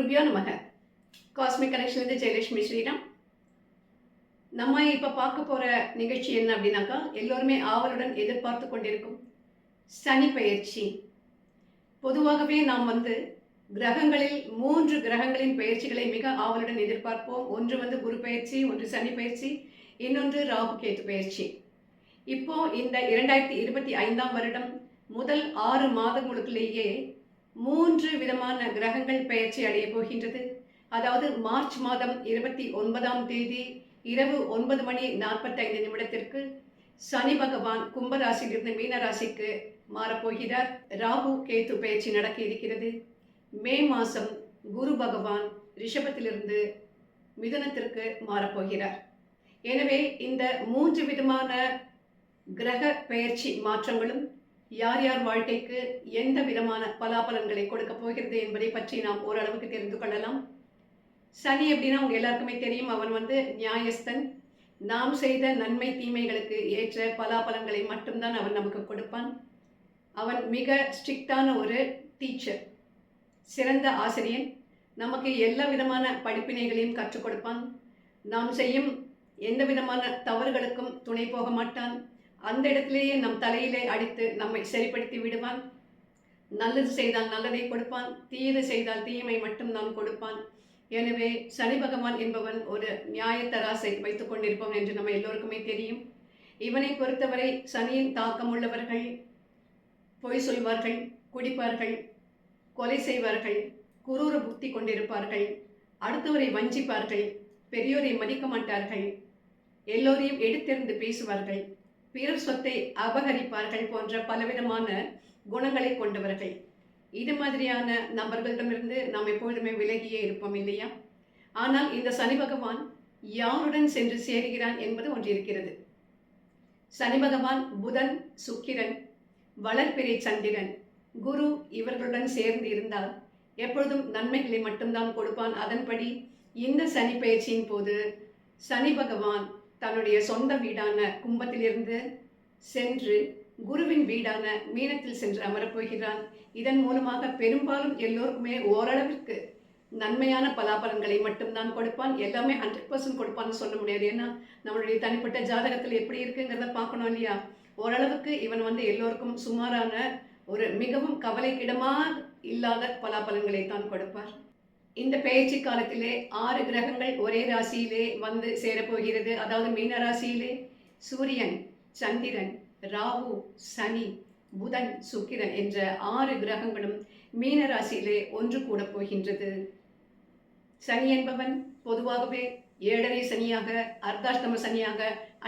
குருபியோ நமக. காஸ்மிக் கனெக்ஷன்லேருந்து ஜெயலட்சுமி ஸ்ரீராம். நம்ம இப்போ பார்க்க போகிற நிகழ்ச்சி என்ன அப்படின்னாக்கா, எல்லோருமே ஆவலுடன் எதிர்பார்த்து கொண்டிருக்கும் சனி பெயர்ச்சி. பொதுவாகவே நாம் கிரகங்களில் 3 கிரகங்களின் பெயர்ச்சிகளை மிக ஆவலுடன் எதிர்பார்ப்போம். ஒன்று குரு பெயர்ச்சி, ஒன்று சனி பெயர்ச்சி, இன்னொன்று ராகு கேது பெயர்ச்சி. இப்போ இந்த 2025ஆம் வருடம் முதல் 6 மாதங்களுக்குள்ளேயே 3 விதமான கிரகங்கள் பெயர்ச்சி அடைய போகின்றது. அதாவது மார்ச் மாதம் 29ஆம் தேதி இரவு 9:45 சனி பகவான் கும்பராசியிலிருந்து மீன ராசிக்கு மாறப்போகிறார். ராகு கேது பெயர்ச்சி நடக்க இருக்கிறது. மே மாதம் குரு பகவான் ரிஷபத்திலிருந்து மிதுனத்திற்கு மாறப்போகிறார். எனவே இந்த 3 விதமான கிரக பெயர்ச்சி மாற்றங்களும் யார் யார் வாழ்க்கைக்கு எந்த விதமான பலாபலன்களை கொடுக்க போகிறது என்பதை பற்றி நாம் ஓரளவுக்கு தெரிந்து கொள்ளலாம். சனி அப்படின்னா உங்க எல்லாருக்குமே தெரியும், அவன் நியாயஸ்தன். நாம் செய்த நன்மை தீமைகளுக்கு ஏற்ற பலாபலன்களை மட்டும்தான் அவன் நமக்கு கொடுப்பான். அவன் மிக ஸ்ட்ரிக்டான ஒரு டீச்சர், சிறந்த ஆசிரியன். நமக்கு எல்லா விதமான படிப்பினைகளையும் கற்றுக் கொடுப்பான். நாம் செய்யும் எந்த விதமான தவறுகளுக்கும் துணை போக மாட்டான். அந்த இடத்திலேயே நம் தலையிலே அடித்து நம்மை சரிப்படுத்தி விடுவான். நல்லது செய்தால் நல்லதை கொடுப்பான், தீயது செய்தால் தீமை மட்டும் தான் கொடுப்பான். எனவே சனி பகவான் என்பவன் ஒரு நியாயத்தராசை வைத்துக் கொண்டிருப்போம் என்று நம்ம எல்லோருக்குமே தெரியும். இவனை பொறுத்தவரை சனியின் தாக்கம் உள்ளவர்கள் பொய் சொல்வார்கள், குடிப்பார்கள், கொலை செய்வார்கள், குரூர புத்தி கொண்டிருப்பார்கள், அடுத்தவரை வஞ்சிப்பார்கள், பெரியோரை மதிக்க மாட்டார்கள், எல்லோரையும் எடுத்திருந்து பேசுவார்கள், பிறர் சொத்தை அபகரிப்பார்கள் போன்ற பலவிதமான குணங்களை கொண்டவர்கள். இது மாதிரியான நபர்களிடமிருந்து நாம் எப்பொழுதுமே விலகியே இருப்போம் இல்லையா? ஆனால் இந்த சனி பகவான் யாருடன் சென்று சேருகிறான் என்பது ஒன்று இருக்கிறது. சனி பகவான் புதன், சுக்கிரன், வளர்பிறை சந்திரன், குரு இவர்களுடன் சேர்ந்து இருந்தால் எப்பொழுதும் நன்மைகளை மட்டும்தான் கொடுப்பான். அதன்படி இந்த சனி பயிற்சியின் போது சனி பகவான் தன்னுடைய சொந்த வீடான கும்பத்திலிருந்து சென்று குருவின் வீடான மீனத்தில் சென்று அமரப்போகிறான். இதன் மூலமாக பெரும்பாலும் எல்லோருக்குமே ஓரளவிற்கு நன்மையான பலாபலன்களை மட்டும்தான் கொடுப்பான். எல்லாமே 100% கொடுப்பான்னு சொல்ல முடியாது. ஏன்னா நம்மளுடைய தனிப்பட்ட ஜாதகத்தில் எப்படி இருக்குங்கிறத பார்க்கணும் இல்லையா? ஓரளவுக்கு இவன் எல்லோருக்கும் சுமாரான ஒரு மிகவும் கவலைக்கிடமாக இல்லாத பலாபலன்களை தான் கொடுப்பார். இந்த பெயர்ச்சி காலத்திலே 6 கிரகங்கள் ஒரே ராசியிலே சேரப்போகிறது. அதாவது மீன ராசியிலே சூரியன், சந்திரன், ராகு, சனி, புதன், சுக்கிரன் என்ற 6 கிரகங்களும் மீன ராசியிலே ஒன்று கூட போகின்றது. சனி என்பவன் பொதுவாகவே 7.5 சனியாக, அர்த்தாஷ்டம சனியாக,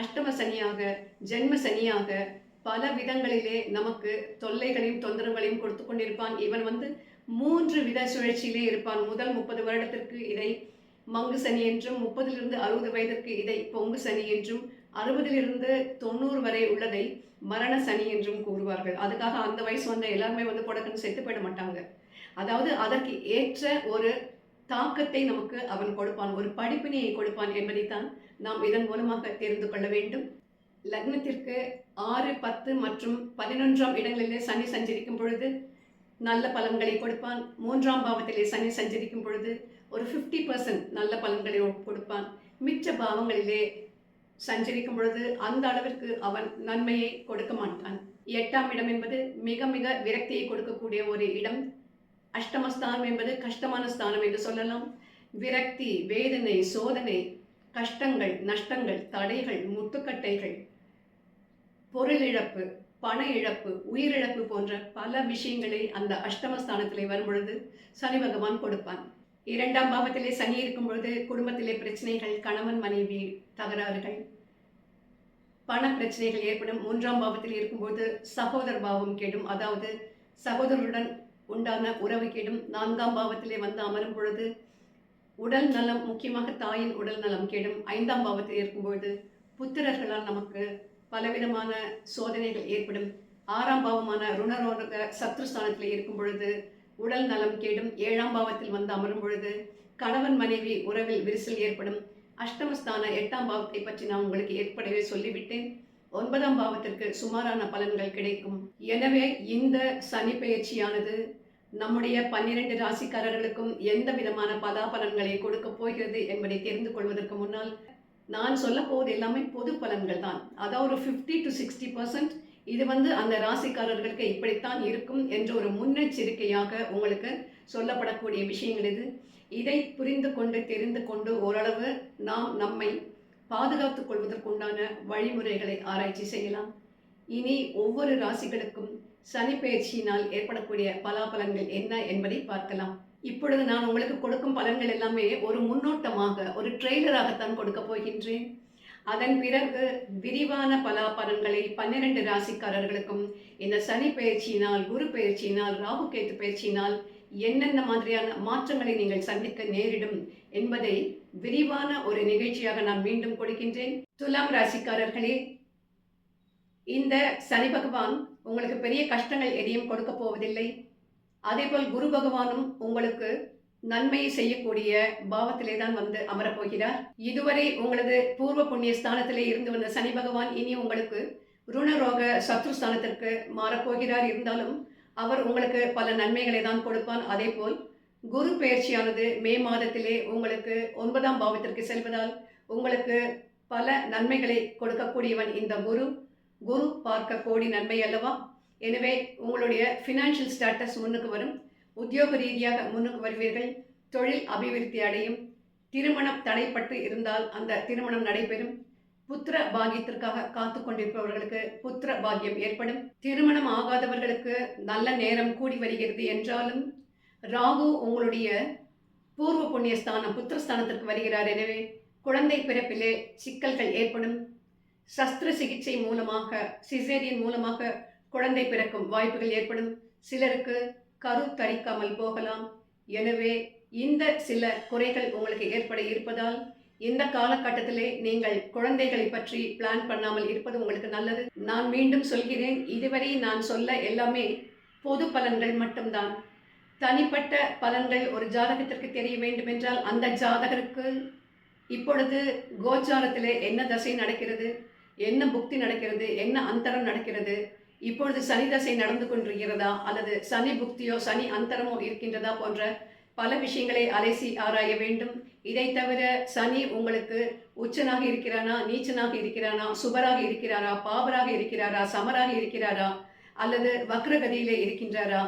அஷ்டம சனியாக, ஜென்ம சனியாக பல விதங்களிலே நமக்கு தொல்லைகளையும் தொந்தரவுகளையும் கொடுத்து கொண்டிருப்பான். இவன் 3 வித சுழற்சியிலே இருப்பான். முதல் 30 வருடத்திற்கு இதை மங்கு சனி என்றும், 30லிருந்து 60 வயதிற்கு இதை பொங்கு சனி என்றும், 60லிருந்து 90 வரை உள்ளதை மரண சனி என்றும் கூறுவார்கள். அதுக்காக அந்த வயசு எல்லாருமே கொடக்குன்னு செத்து போயிட மாட்டாங்க. அதாவது அதற்கு ஏற்ற ஒரு தாக்கத்தை நமக்கு அவன் கொடுப்பான், ஒரு படிப்பினையை கொடுப்பான் என்பதைத்தான் நாம் இதன் மூலமாக தெரிந்து கொள்ள வேண்டும். லக்னத்திற்கு 6, 10 மற்றும் 11ஆம் இடங்களிலே சனி சஞ்சரிக்கும் பொழுது நல்ல பலன்களை கொடுப்பான். 3ஆம் பாவத்திலே சனி சஞ்சரிக்கும் பொழுது ஒரு 50% நல்ல பலன்களை கொடுப்பான். மிச்ச பாவங்களிலே சஞ்சரிக்கும் பொழுது அந்த அளவிற்கு அவன் நன்மையை கொடுக்க மாட்டான். 8ஆம் இடம் என்பது மிக மிக விரக்தியை கொடுக்கக்கூடிய ஒரு இடம். அஷ்டமஸ்தானம் என்பது கஷ்டமான ஸ்தானம் என்று சொல்லலாம். விரக்தி, வேதனை, சோதனை, கஷ்டங்கள், நஷ்டங்கள், தடைகள், முட்டுக்கட்டைகள், பொருள் இழப்பு, பண இழப்பு, உயிரிழப்பு போன்ற பல விஷயங்களை அந்த அஷ்டமஸ்தானத்திலே வரும் பொழுது சனி பகவான் கொடுப்பான். 2ஆம் பாவத்திலே சனி இருக்கும் பொழுது குடும்பத்திலே பிரச்சனைகள், கணவன் மனைவி தகராறுகள், பண பிரச்சனைகள் ஏற்படும். 3ஆம் பாவத்தில் இருக்கும்போது சகோதர பாவம் கெடும், அதாவது சகோதரருடன் உண்டான உறவு கெடும். 4ஆம் பாவத்திலே அமரும் பொழுது உடல் நலம், முக்கியமாக தாயின் உடல் நலம் கெடும். 5ஆம் பாவத்தில் இருக்கும்பொழுது புத்திரர்களால் நமக்கு பலவிதமான சோதனைகள் ஏற்படும். 6ஆம் பாவமான ருணரோக சத்ருஸ்தானத்தில் இருக்கும் பொழுது உடல் நலம் கேடும். 7ஆம் பாவத்தில் அமரும் பொழுது கணவன் மனைவி உறவில் விரிசல் ஏற்படும். அஷ்டமஸ்தான 8ஆம் பாவத்தை பற்றி நான் உங்களுக்கு ஏற்படவே சொல்லிவிட்டேன். 9ஆம் பாவத்திற்கு சுமாரான பலன்கள் கிடைக்கும். எனவே இந்த சனி பெயர்ச்சியானது நம்முடைய 12 ராசிக்காரர்களுக்கும் எந்த விதமான பலாபலன்களை கொடுக்க போகிறது என்பதை தெரிந்து கொள்வதற்கு முன்னால் நான் சொல்ல போவது எல்லாமே பொது பலன்கள் தான். அதாவது ஒரு 50 to 60% இது அந்த ராசிக்காரர்களுக்கு இப்படித்தான் இருக்கும் என்ற ஒரு முன்னெச்சரிக்கையாக உங்களுக்கு சொல்லப்படக்கூடிய விஷயங்கள் இது. இதை புரிந்து கொண்டு தெரிந்து கொண்டு ஓரளவு நாம் நம்மை பாதுகாத்துக் கொள்வதற்குண்டான வழிமுறைகளை ஆராய்ச்சி செய்யலாம். இனி ஒவ்வொரு ராசிகளுக்கும் சனி பெயர்ச்சியினால் ஏற்படக்கூடிய பலாபலன்கள் என்ன என்பதை பார்க்கலாம். இப்பொழுது நான் உங்களுக்கு கொடுக்கும் பலன்கள் எல்லாமே ஒரு முன்னோட்டமாக, ஒரு ட்ரெய்லராகத்தான் கொடுக்க போகின்றேன். அதன் பிறகு விரிவான பலாபலன்களை 12 ராசிக்காரர்களுக்கும் இந்த சனி பெயர்ச்சியினால், குரு பெயர்ச்சியினால், ராகு கேத்து பெயர்ச்சியினால் என்னென்ன மாதிரியான மாற்றங்களை நீங்கள் சந்திக்க நேரிடும் என்பதை விரிவான ஒரு நிகழ்ச்சியாக நான் மீண்டும் கொடுக்கின்றேன். துலாம் ராசிக்காரர்களே, இந்த சனி பகவான் உங்களுக்கு பெரிய கஷ்டங்கள் எதையும் கொடுக்க போவதில்லை. அதேபோல் குரு பகவானும் உங்களுக்கு நன்மையை செய்யக்கூடிய பாவத்திலே தான் அமரப்போகிறார். இதுவரை உங்களது பூர்வ புண்ணிய ஸ்தானத்திலே இருந்து வந்த சனி பகவான் இனி உங்களுக்கு ருணரோக சத்ருஸ்தானத்திற்கு மாறப்போகிறார். இருந்தாலும் அவர் உங்களுக்கு பல நன்மைகளை தான் கொடுப்பான். அதே போல் குரு பெயர்ச்சியானது மே மாதத்திலே உங்களுக்கு 9ஆம் பாவத்திற்கு செல்வதால் உங்களுக்கு பல நன்மைகளை கொடுக்கக்கூடியவன் இந்த குரு. குரு பார்க்க கோடி நன்மை அல்லவா? எனவே உங்களுடைய ஃபினான்ஷியல் ஸ்டேட்டஸ் முன்னுக்கு வரும், உத்தியோக ரீதியாக முன்னுக்கு வருவீர்கள், தொழில் அபிவிருத்தி அடையும், திருமணம் தடைப்பட்டு இருந்தால் அந்த திருமணம் நடைபெறும், புத்திர பாகியத்திற்காக காத்து கொண்டிருப்பவர்களுக்கு புத்திர பாகியம் ஏற்படும், திருமணம் ஆகாதவர்களுக்கு நல்ல நேரம் கூடி வருகிறது. என்றாலும் ராகு உங்களுடைய பூர்வ புண்ணிய ஸ்தானம் புத்திரஸ்தானத்திற்கு வருகிறார். எனவே குழந்தை பிறப்பிலே சிக்கல்கள் ஏற்படும். சஸ்திர சிகிச்சை மூலமாக, சிசேரியன் மூலமாக குழந்தை பிறக்கும் வாய்ப்புகள் ஏற்படும். சிலருக்கு கரு தரிக்காமல் போகலாம். எனவே இந்த சில குறைகள் உங்களுக்கு ஏற்பட இருப்பதால் இந்த காலகட்டத்திலே நீங்கள் குழந்தைகளை பற்றி பிளான் பண்ணாமல் இருப்பது உங்களுக்கு நல்லது. நான் மீண்டும் சொல்கிறேன், இதுவரை நான் சொல்ல எல்லாமே பொது பலன்கள் மட்டும்தான். தனிப்பட்ட பலன்கள் ஒரு ஜாதகத்திற்கு தெரிய வேண்டும் என்றால் அந்த ஜாதகருக்கு இப்பொழுது கோச்சாரத்திலே என்ன தசை நடக்கிறது, என்ன புக்தி நடக்கிறது, என்ன அந்தரம் நடக்கிறது, இப்பொழுது சனி தசை நடந்து கொண்டிருக்கிறதா அல்லது சனி புக்தியோ சனி அந்தரமோ இருக்கின்றதா போன்ற பல விஷயங்களை அலசி ஆராய வேண்டும். இதை தவிர சனி உங்களுக்கு உச்சனாக இருக்கிறானா, நீச்சனாக இருக்கிறானா, சுபராக இருக்கிறாரா, பாபராக இருக்கிறாரா, சமராக இருக்கிறாரா, அல்லது வக்ரகதியிலே இருக்கின்றாரா,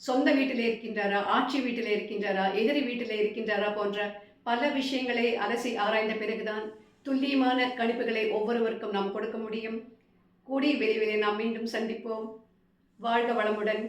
சொந்த வீட்டிலே இருக்கின்றாரா, ஆட்சி வீட்டிலே இருக்கின்றாரா, எதிரி வீட்டிலே இருக்கின்றாரா போன்ற பல விஷயங்களை அலசி ஆராய்ந்த பிறகுதான் துல்லியமான கணிப்புகளை ஒவ்வொருவருக்கும் நாம் கொடுக்க முடியும். கூடிய விரைவிலே நாம் மீண்டும் சந்திப்போம். வாழ்க வளமுடன்.